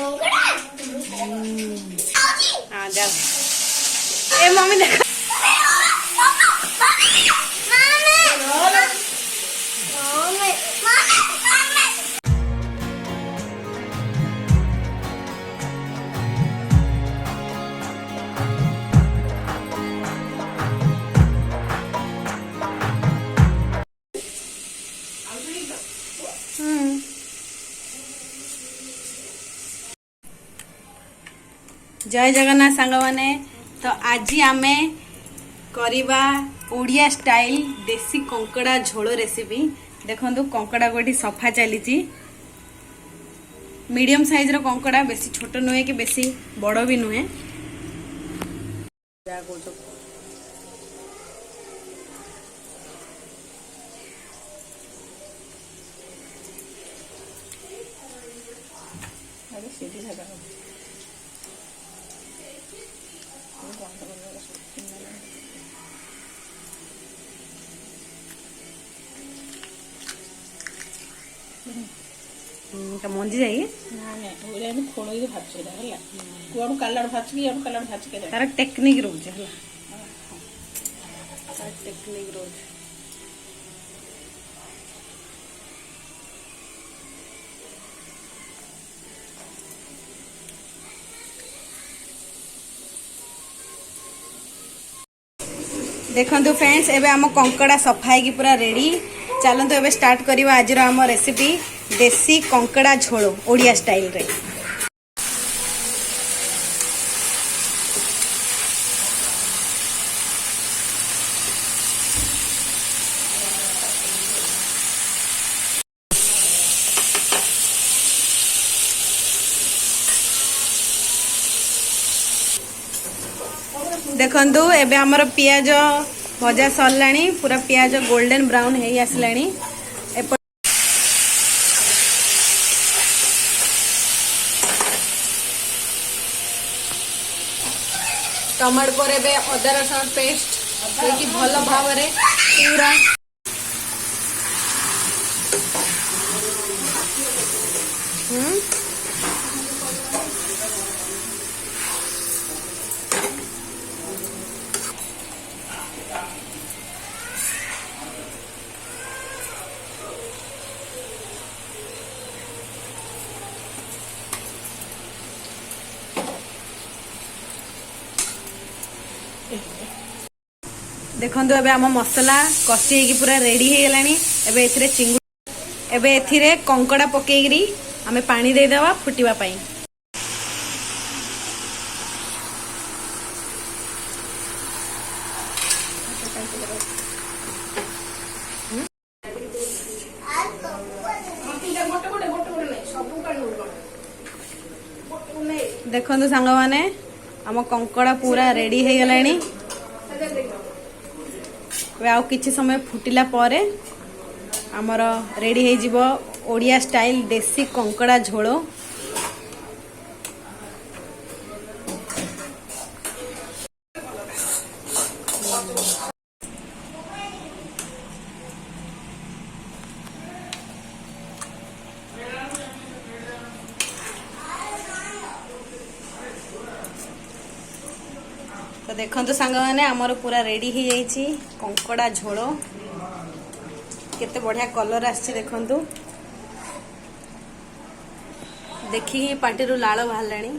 हाँ जाओ। ए मम्मी देखो जय जगन्नाथ सांग माने। तो आज आमे करिबा ओडिया स्टाइल देसी कंकड़ा झोल रेसिपी। देखंतु कंकड़ा गोटी सफा चली मीडियम साइज रो कंकड़ा, बेसी छोट नुहे कि बेसी बड़ भी नुहे। मंजी जाइए तार टेक्निक रोज टेक्निक रोज देखंतु फ्रेंड्स एबे आम कंकड़ा सफाई की पूरा रेडी। चलतु एबे स्टार्ट करवा आज आम रेसिपी देसी कंकड़ा झोल ओडिया स्टाइल रे। देखंतु एबे हमर पियाज भजा सरलाणी, पूरा पियाज गोल्डन ब्राउन हे आसलाणी। टमाटो पर एबे अदा रसुण पेस्ट देकी भल भाव रे पूरा देखंतु एबे आम मसला कषी होगी पूरा रेडी हो गलानी। एबे एथिरे चिंगुड़ी एबे एथिरे कंकड़ा पकेइरी आमे पानी दे देबा फुटिबा पई। देखंतु सांग माने आम कंकड़ा पूरा रेडी हो गलानी। आउ किछि समय फुटिला परे आमर रेडी हो जिवो ओडिया स्टाइल देसी कंकड़ा झोल। तो देखंतु सांग माने आमर पूरा रेडी हो जाइछि कंकड़ा झोल। केते बढ़िया कलर आछि देखंतु, देखि पाटी रु लाल बाहरलाणी।